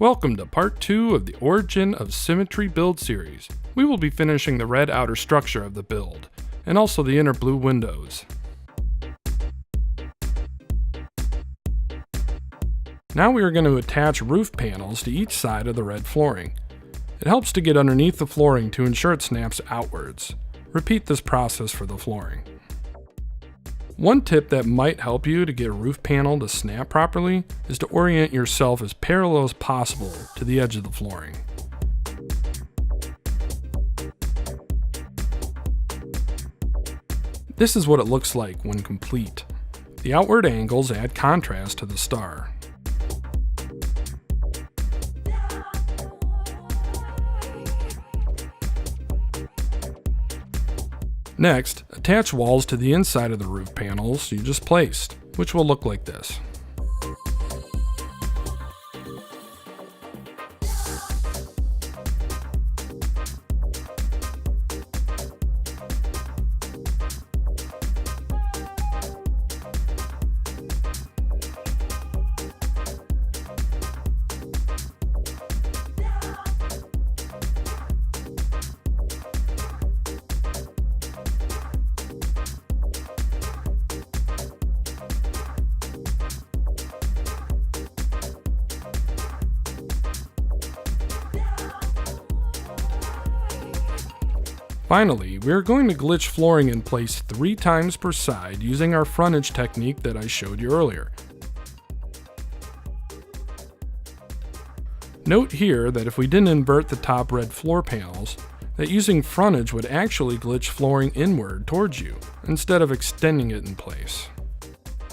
Welcome to part 2 of the Origin of Symmetry build series. We will be finishing the red outer structure of the build, and also the inner blue windows. Now we are going to attach roof panels to each side of the red flooring. It helps to get underneath the flooring to ensure it snaps outwards. Repeat this process for the flooring. One tip that might help you to get a roof panel to snap properly is to orient yourself as parallel as possible to the edge of the flooring. This is what it looks like when complete. The outward angles add contrast to the star. Next, attach walls to the inside of the roof panels you just placed, which will look like this. Finally, we are going to glitch flooring in place 3 times per side using our frontage technique that I showed you earlier. Note here that if we didn't invert the top red floor panels, that using frontage would actually glitch flooring inward towards you, instead of extending it in place.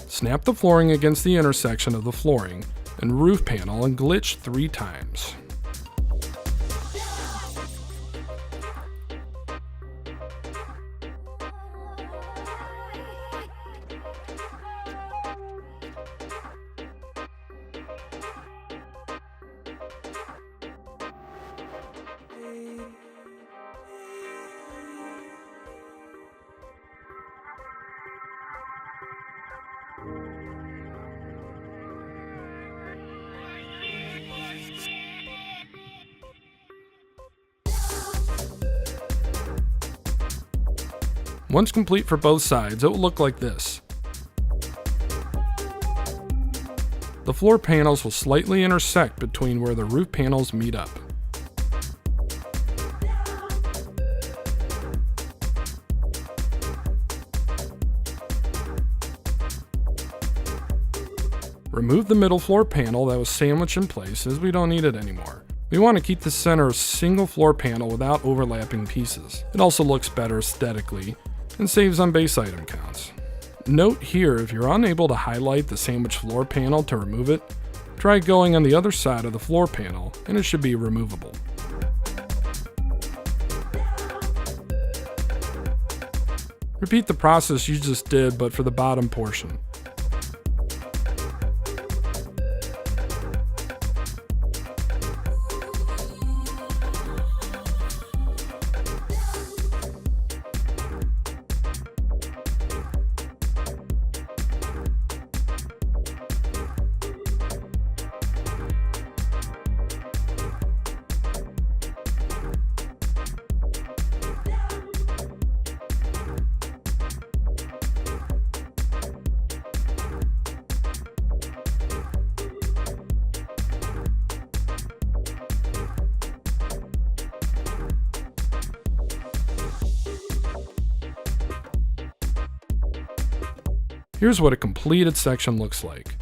Snap the flooring against the intersection of the flooring and roof panel and glitch 3 times. Once complete for both sides, it will look like this. The floor panels will slightly intersect between where the roof panels meet up. Remove the middle floor panel that was sandwiched in place, as we don't need it anymore. We want to keep the center a single floor panel without overlapping pieces. It also looks better aesthetically and saves on base item counts. Note here, if you're unable to highlight the sandwich floor panel to remove it, try going on the other side of the floor panel and it should be removable. Repeat the process you just did, but for the bottom portion. Here's what a completed section looks like.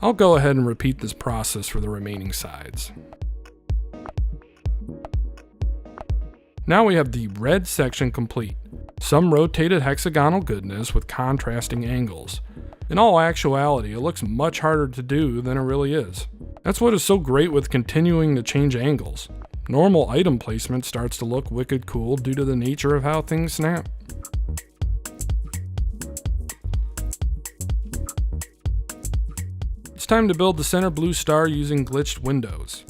I'll go ahead and repeat this process for the remaining sides. Now we have the red section complete. Some rotated hexagonal goodness with contrasting angles. In all actuality, it looks much harder to do than it really is. That's what is so great with continuing to change angles. Normal item placement starts to look wicked cool due to the nature of how things snap. It's time to build the center blue star using glitched windows.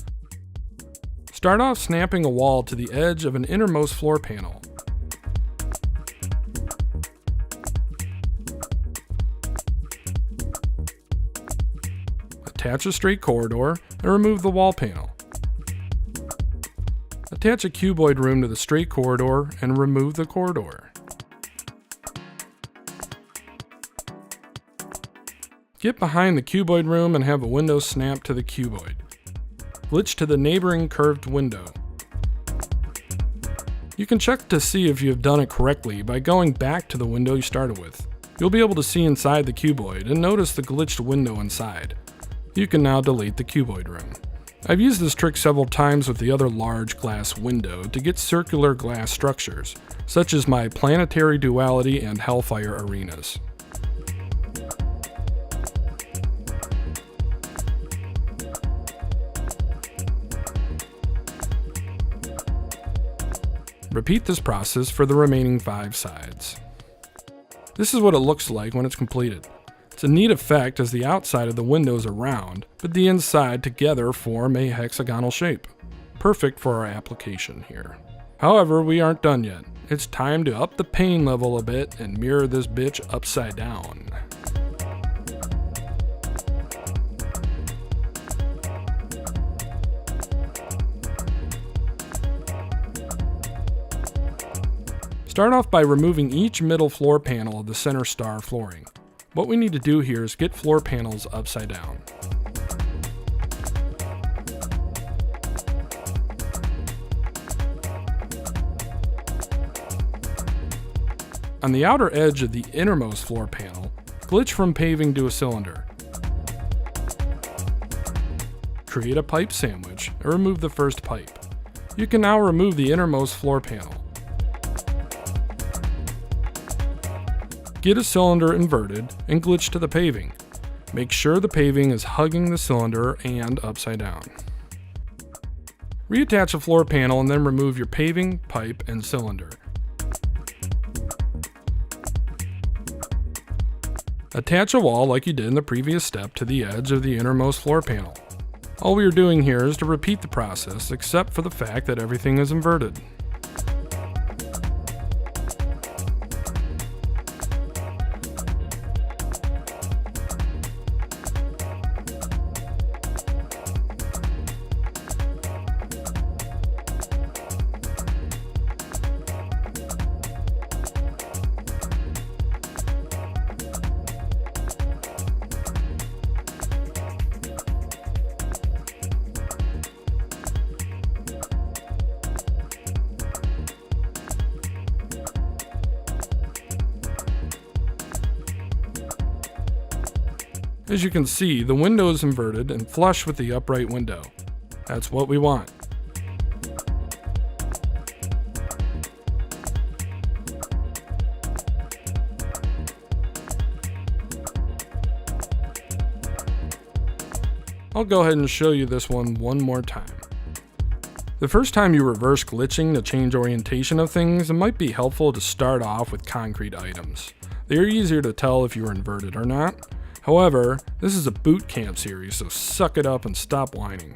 Start off snapping a wall to the edge of an innermost floor panel. Attach a straight corridor and remove the wall panel. Attach a cuboid room to the straight corridor and remove the corridor. Get behind the cuboid room and have a window snap to the cuboid. Glitch to the neighboring curved window. You can check to see if you have done it correctly by going back to the window you started with. You'll be able to see inside the cuboid and notice the glitched window inside. You can now delete the cuboid room. I've used this trick several times with the other large glass window to get circular glass structures, such as my planetary duality and hellfire arenas. Repeat this process for the remaining 5 sides. This is what it looks like when it's completed. It's a neat effect as the outside of the windows are round, but the inside together form a hexagonal shape. Perfect for our application here. However, we aren't done yet. It's time to up the pain level a bit and mirror this bitch upside down. Start off by removing each middle floor panel of the center star flooring. What we need to do here is get floor panels upside down. On the outer edge of the innermost floor panel, glitch from paving to a cylinder. Create a pipe sandwich and remove the first pipe. You can now remove the innermost floor panel. Get a cylinder inverted and glitch to the paving. Make sure the paving is hugging the cylinder and upside down. Reattach a floor panel and then remove your paving, pipe, and cylinder. Attach a wall like you did in the previous step to the edge of the innermost floor panel. All we are doing here is to repeat the process, except for the fact that everything is inverted. As you can see, the window is inverted and flush with the upright window. That's what we want. I'll go ahead and show you this one more time. The first time you reverse glitching to change orientation of things, it might be helpful to start off with concrete items. They are easier to tell if you are inverted or not. However, this is a boot camp series, so suck it up and stop whining.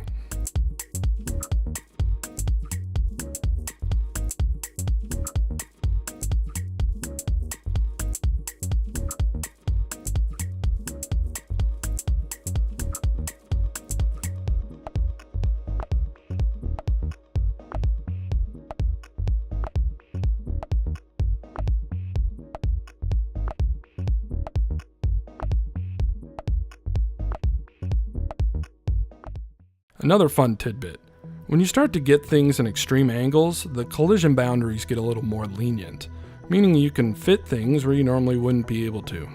Another fun tidbit. When you start to get things in extreme angles, the collision boundaries get a little more lenient, meaning you can fit things where you normally wouldn't be able to.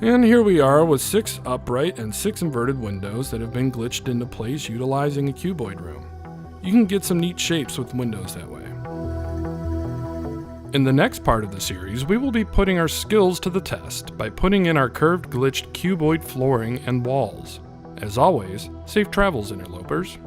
And here we are with 6 upright and 6 inverted windows that have been glitched into place utilizing a cuboid room. You can get some neat shapes with windows that way. In the next part of the series, we will be putting our skills to the test by putting in our curved glitched cuboid flooring and walls. As always, safe travels, interlopers.